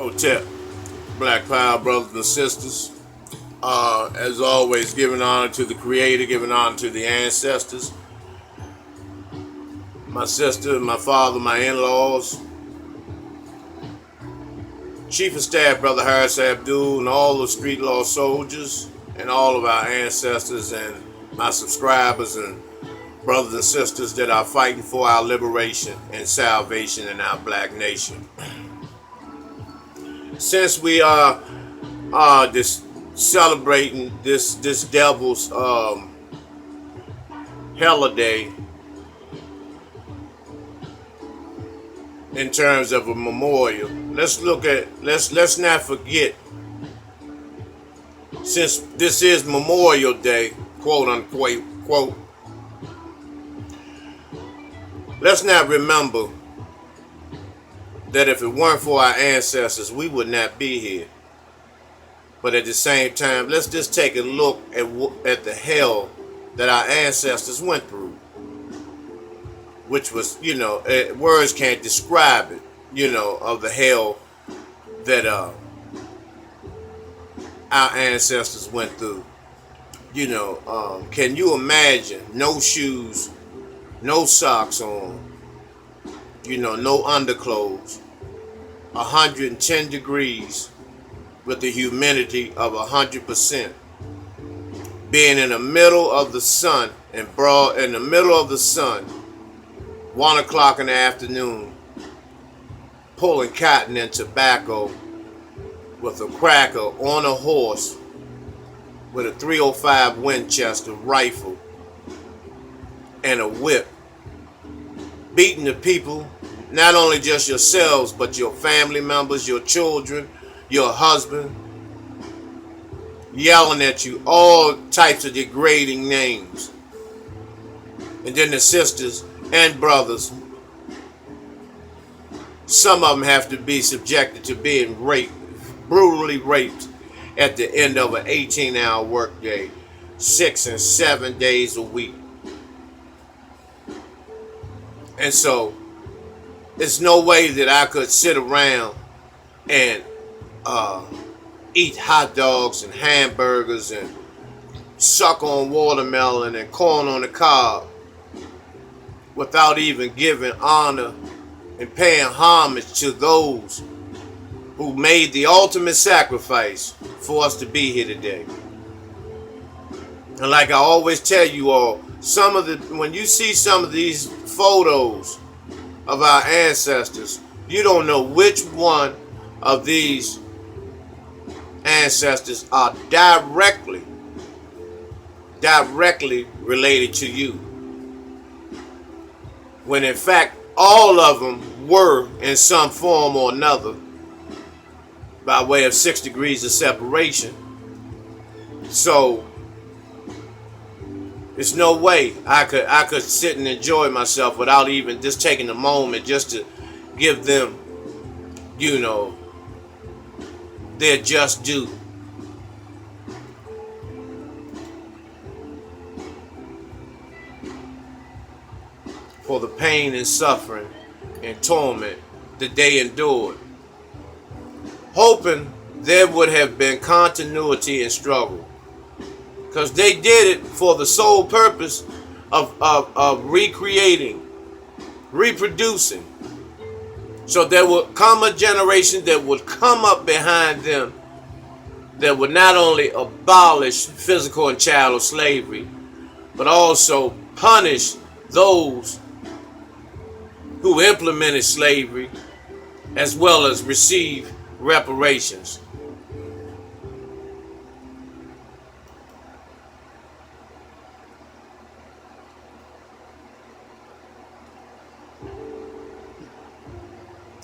Hotep, Black Power brothers and sisters. As always, giving honor to the Creator, giving honor to the ancestors, my sister, my father, my in-laws, Chief of Staff Brother Harris Abdul, and all the street law soldiers, and all of our ancestors and my subscribers and brothers and sisters that are fighting for our liberation and salvation in our black nation. Since we are this celebrating this devil's holiday in terms of a memorial, let's not forget, since this is Memorial Day, quote unquote, quote, let's not remember that if it weren't for our ancestors, we would not be here. But at the same time, let's just take a look at the hell that our ancestors went through, which was, words can't describe it, of the hell that our ancestors went through. Can you imagine no shoes, no socks on, no underclothes, 110 degrees with the humidity of 100%, being in the middle of the sun in the middle of the sun, 1 o'clock in the afternoon, pulling cotton and tobacco with a cracker on a horse with a .305 Winchester rifle and a whip, beating the people, not only just yourselves, but your family members, your children, your husband, yelling at you all types of degrading names. And then the sisters and brothers, some of them have to be subjected to being raped, brutally raped at the end of an 18-hour workday, 6 and 7 days a week. And so, there's no way that I could sit around and eat hot dogs and hamburgers and suck on watermelon and corn on the cob without even giving honor and paying homage to those who made the ultimate sacrifice for us to be here today. And like I always tell you all, when you see some of these photos of our ancestors, you don't know which one of these ancestors are directly related to you, when in fact all of them were in some form or another by way of 6 degrees of separation. So there's no way I could sit and enjoy myself without even just taking a moment just to give them, their just due. For the pain and suffering and torment that they endured, hoping there would have been continuity and struggle. Because they did it for the sole purpose of recreating, reproducing. So there would come a generation that would come up behind them that would not only abolish physical and chattel slavery, but also punish those who implemented slavery, as well as receive reparations.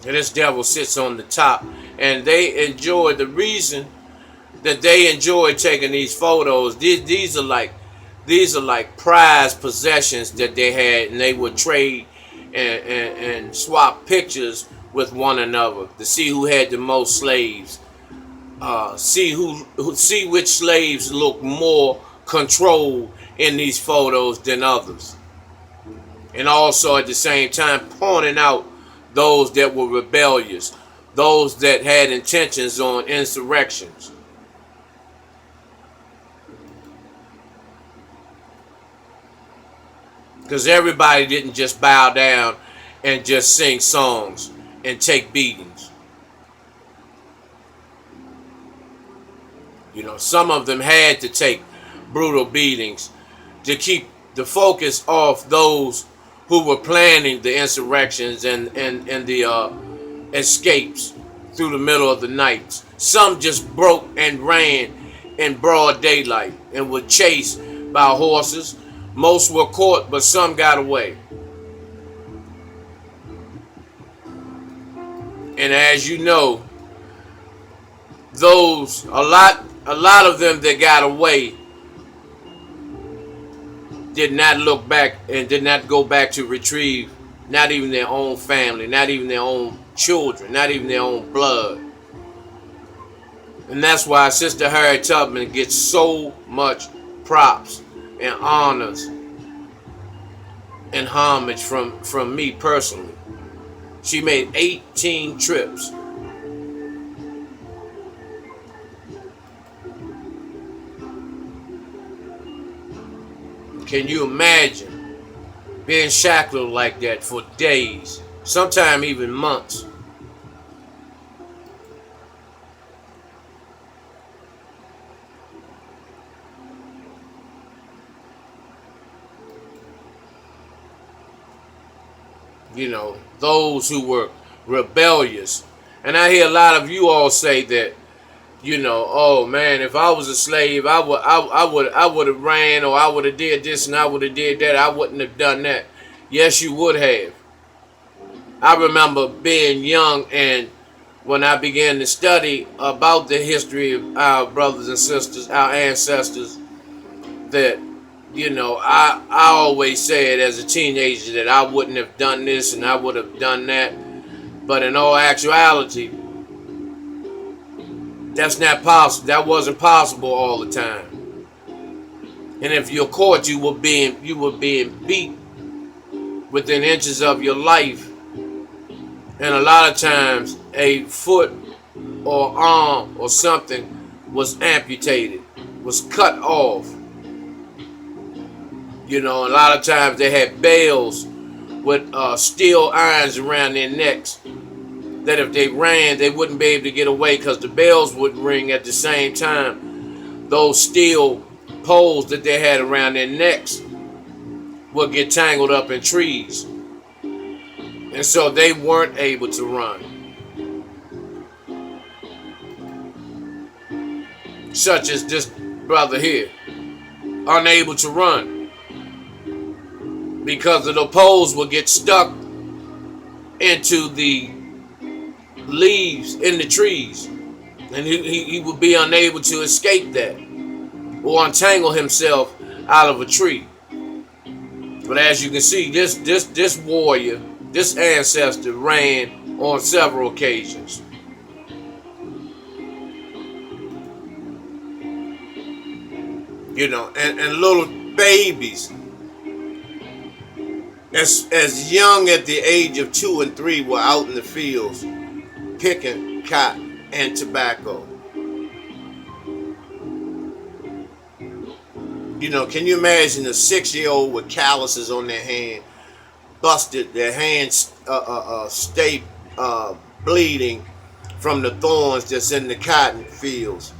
And this devil sits on the top, and they enjoy, the reason that they enjoy taking these photos, these are like prized possessions that they had, and they would trade and swap pictures with one another to see who had the most slaves, see which slaves look more controlled in these photos than others, and also at the same time pointing out those that were rebellious, those that had intentions on insurrections. Because everybody didn't just bow down and just sing songs and take beatings. You know, some of them had to take brutal beatings to keep the focus off those who were planning the insurrections and the escapes through the middle of the night. Some just broke and ran in broad daylight and were chased by horses. Most were caught, but some got away. And as you know, a lot of them that got away did not look back and did not go back to retrieve not even their own family, not even their own children, not even their own blood. And that's why Sister Harriet Tubman gets so much props and honors and homage from me personally. She made 18 trips. Can you imagine being shackled like that for days, sometimes even months? You know, those who were rebellious. And I hear a lot of you all say that, you know, oh man, if I was a slave, I would have ran, or I would have did this and I would have did that. I wouldn't have done that. Yes, you would have. I remember being young, and when I began to study about the history of our brothers and sisters, our ancestors, that, you know, I always said as a teenager that I wouldn't have done this and I would have done that. But in all actuality, that's not possible. That wasn't possible all the time. And if you're caught, you were being beat within inches of your life. And a lot of times a foot or arm or something was amputated, was cut off. You know, a lot of times they had bells with steel irons around their necks, that if they ran, they wouldn't be able to get away because the bells would ring at the same time. Those steel poles that they had around their necks would get tangled up in trees. And so they weren't able to run. Such as this brother here, unable to run because the poles would get stuck into the leaves in the trees, and he would be unable to escape that or untangle himself out of a tree. But as you can see, this warrior, this ancestor, ran on several occasions. You know, and little babies as young at the age of 2 and 3 were out in the fields picking cotton and tobacco. You know, can you imagine a 6-year-old with calluses on their hand, busted, their hands stay bleeding from the thorns that's in the cotton fields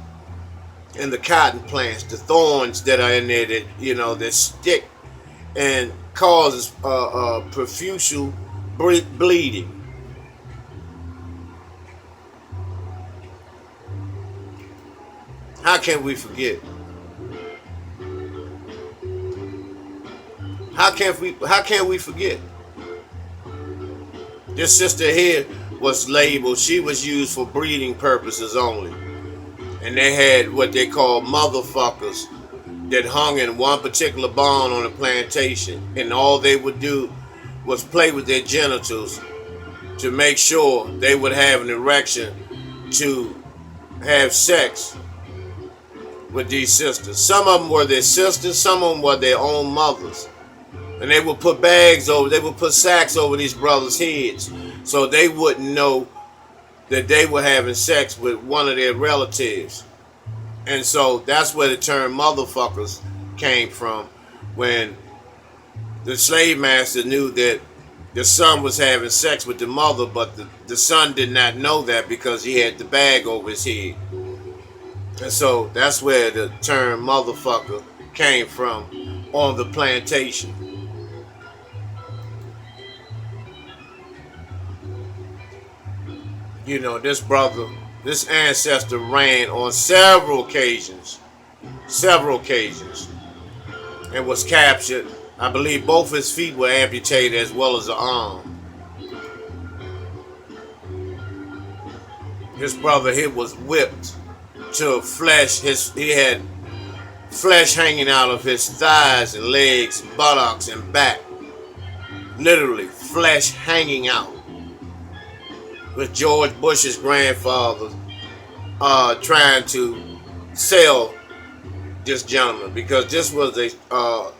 and the cotton plants, the thorns that are in there that, you know, that stick and causes profuse bleeding. How can we forget? How can we forget? This sister here was labeled, she was used for breeding purposes only. And they had what they call motherfuckers that hung in one particular barn on a plantation. And all they would do was play with their genitals to make sure they would have an erection to have sex with these sisters. Some of them were their sisters, some of them were their own mothers. And they would put sacks over these brothers' heads so they wouldn't know that they were having sex with one of their relatives. And so that's where the term motherfuckers came from, when the slave master knew that the son was having sex with the mother, but the son did not know that because he had the bag over his head. And so that's where the term motherfucker came from on the plantation. You know, this brother, this ancestor ran on several occasions, and was captured. I believe both his feet were amputated as well as an arm. This brother here was whipped to flesh. He had flesh hanging out of his thighs and legs, buttocks and back. Literally, flesh hanging out. With George Bush's grandfather trying to sell this gentleman, because this was a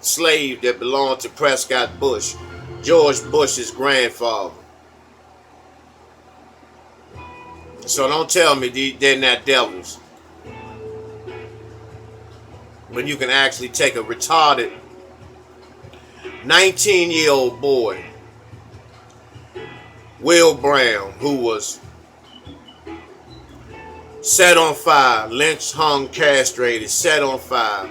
slave that belonged to Prescott Bush, George Bush's grandfather. So don't tell me they're not devils, when you can actually take a retarded 19-year-old boy, Will Brown, who was set on fire, lynched, hung, castrated, set on fire,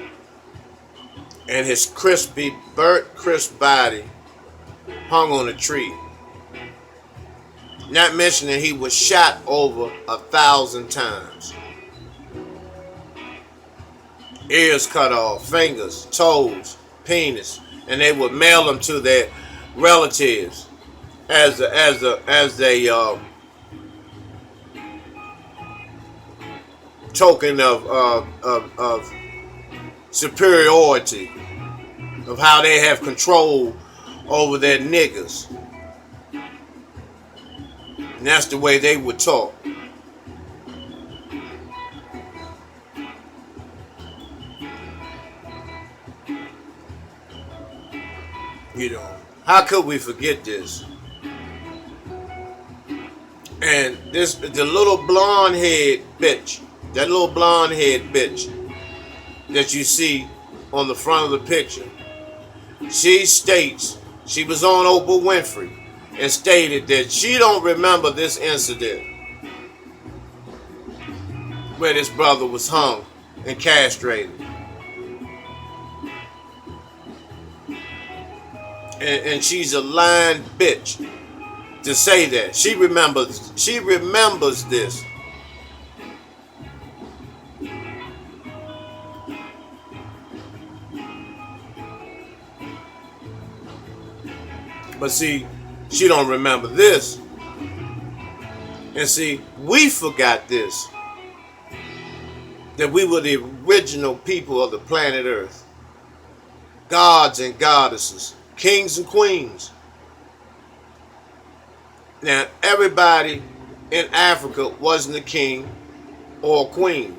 and his crispy, burnt, crisp body hung on a tree. Not mentioning he was shot over 1,000 times. Ears cut off, fingers, toes, penis, and they would mail them to their relatives as a token of superiority, of how they have control over their niggas. And that's the way they would talk. You know, how could we forget this? And the little blonde head bitch, that little blonde head bitch that you see on the front of the picture, she states, she was on Oprah Winfrey and stated that she don't remember this incident where this brother was hung and castrated. And she's a lying bitch to say that. She remembers this. But see, she don't remember this. And see, we forgot this. That we were the original people of the planet Earth. Gods and goddesses, kings and queens. Now, everybody in Africa wasn't a king or a queen.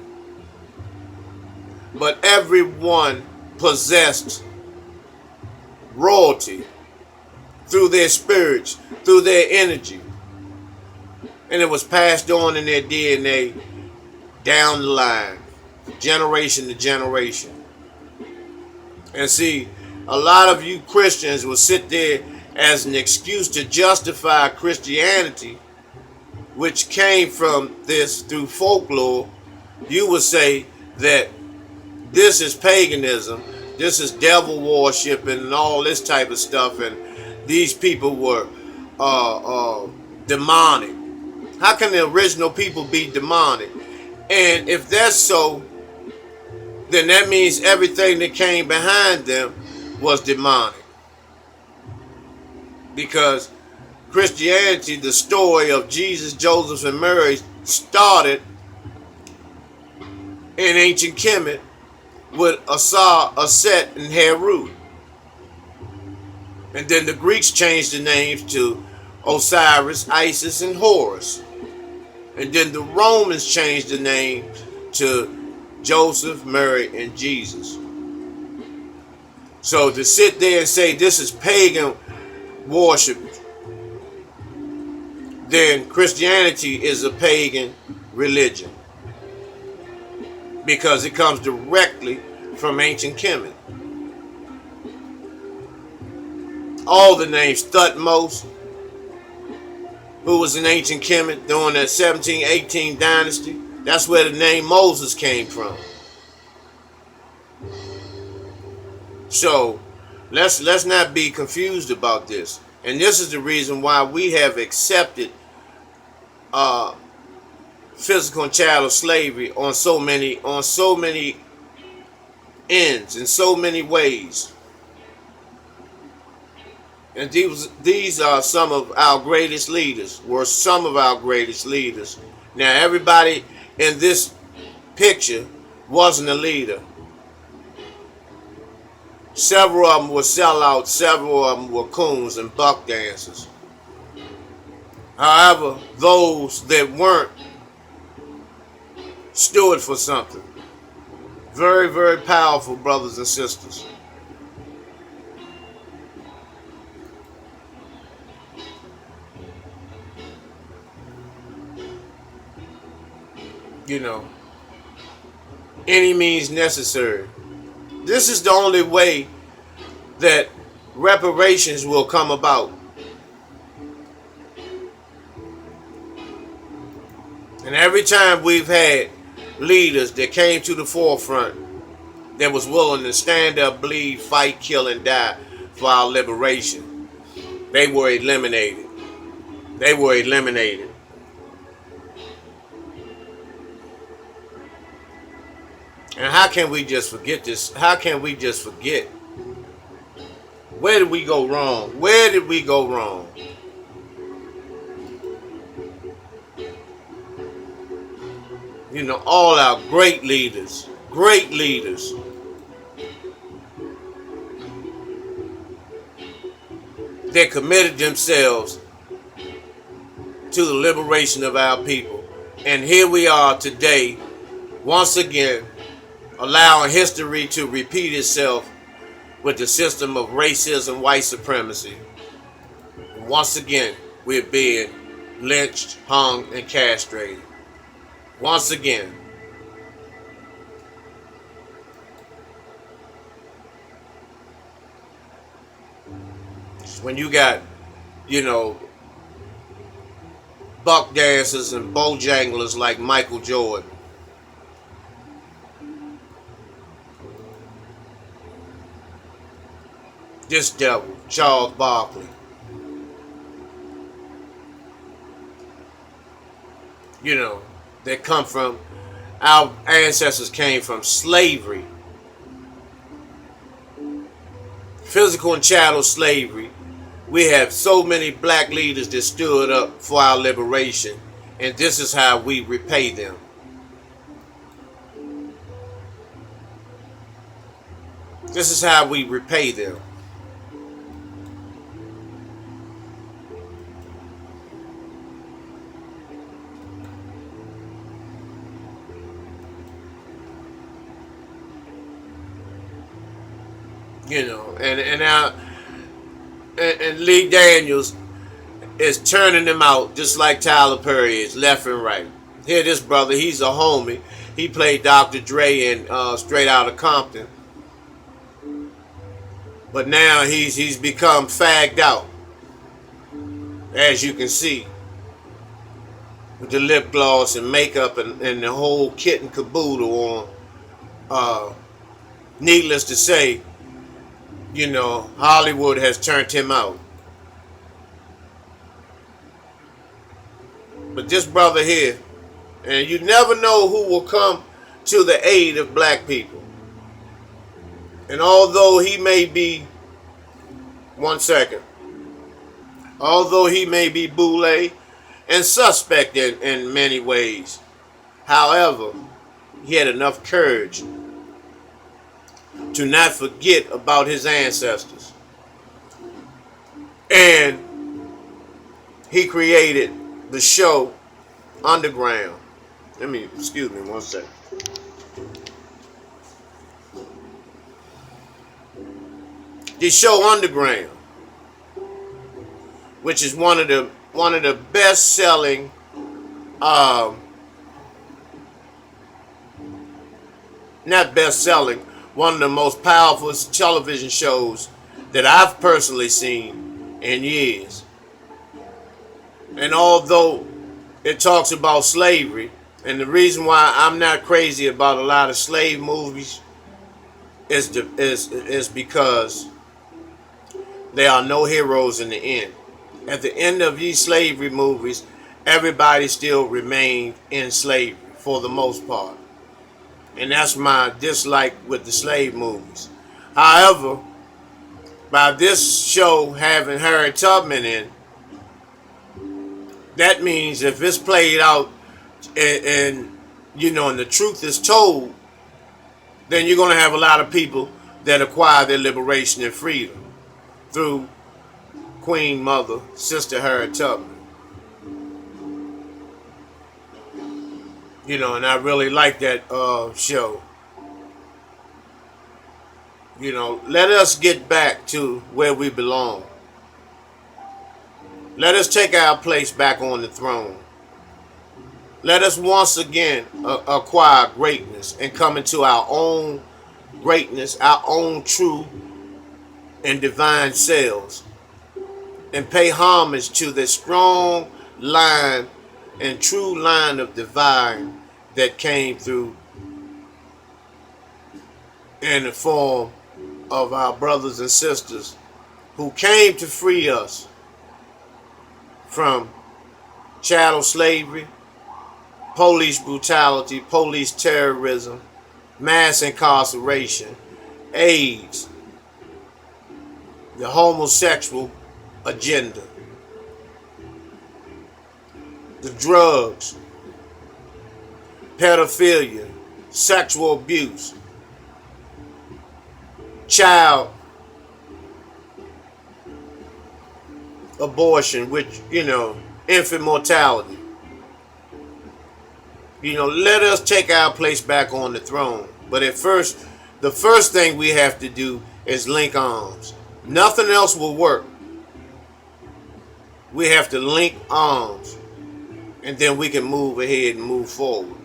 But everyone possessed royalty through their spirits, through their energy. And it was passed on in their DNA down the line, generation to generation. And see, a lot of you Christians will sit there as an excuse to justify Christianity, which came from this through folklore. You would say that this is paganism, this is devil worshiping and all this type of stuff, and these people were demonic. How can the original people be demonic? And if that's so, then that means everything that came behind them was demonic. Because Christianity, the story of Jesus, Joseph, and Mary, started in ancient Kemet with Asa, Aset, and Heru. And then the Greeks changed the names to Osiris, Isis, and Horus. And then the Romans changed the name to Joseph, Mary, and Jesus. So to sit there and say this is pagan worship, then Christianity is a pagan religion because it comes directly from ancient Kemet. All the names, Thutmose, who was in ancient Kemet during the 1718 dynasty, that's where the name Moses came from. So let's not be confused about this. And this is the reason why we have accepted physical and chattel slavery on so many ends, in so many ways. And these are some of our greatest leaders, were some of our greatest leaders. Now, everybody in this picture wasn't a leader. Several of them were sellouts, several of them were coons and buck dancers. However, those that weren't stood for something. Very, very powerful, brothers and sisters. You know, any means necessary. This is the only way that reparations will come about. And every time we've had leaders that came to the forefront that was willing to stand up, bleed, fight, kill, and die for our liberation, they were eliminated. They were eliminated. And how can we just forget this? How can we just forget? Where did we go wrong? Where did we go wrong? You know, all our great leaders, they committed themselves to the liberation of our people. And here we are today, once again, allowing history to repeat itself with the system of racism, white supremacy. And once again, we're being lynched, hung, and castrated. Once again. When you got, you know, buck dancers and bojanglers like Michael Jordan, this devil, Charles Barkley. You know, that come from, our ancestors came from slavery. Physical and chattel slavery. We have so many black leaders that stood up for our liberation. And this is how we repay them. This is how we repay them. You know, and Lee Daniels is turning them out just like Tyler Perry is, left and right. Here, this brother, he's a homie. He played Dr. Dre in Straight Outta Compton, but now he's become fagged out, as you can see, with the lip gloss and makeup and the whole kit and caboodle on. Needless to say, you know, Hollywood has turned him out. But this brother here, and you never know who will come to the aid of black people. And although he may be, although he may be boule and suspect in many ways, however, he had enough courage to not forget about his ancestors. And he created the show Underground. Excuse me one second. The show Underground, which is one of the one of the best-selling, um, not best-selling, one of the most powerful television shows that I've personally seen in years. And although it talks about slavery, and the reason why I'm not crazy about a lot of slave movies is because there are no heroes in the end. At the end of these slavery movies, everybody still remained in slavery for the most part. And that's my dislike with the slave movies. However, by this show having Harriet Tubman in, that means if it's played out and and the truth is told, then you're going to have a lot of people that acquire their liberation and freedom through Queen Mother, Sister Harriet Tubman. And I really like that show. Let us get back to where we belong. Let us take our place back on the throne. Let us once again acquire greatness and come into our own greatness, our own true and divine selves, and pay homage to the strong line and true line of divine that came through in the form of our brothers and sisters who came to free us from chattel slavery, police brutality, police terrorism, mass incarceration, AIDS, the homosexual agenda, the drugs, pedophilia, sexual abuse, child abortion, which, infant mortality. Let us take our place back on the throne. But at first, the first thing we have to do is link arms. Nothing else will work. We have to link arms, and then we can move ahead and move forward.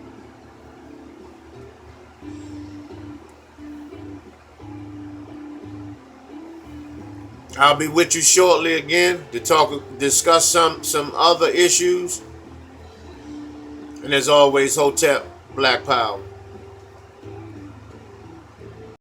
I'll be with you shortly again to discuss some other issues. And as always, Hotep, Black Power.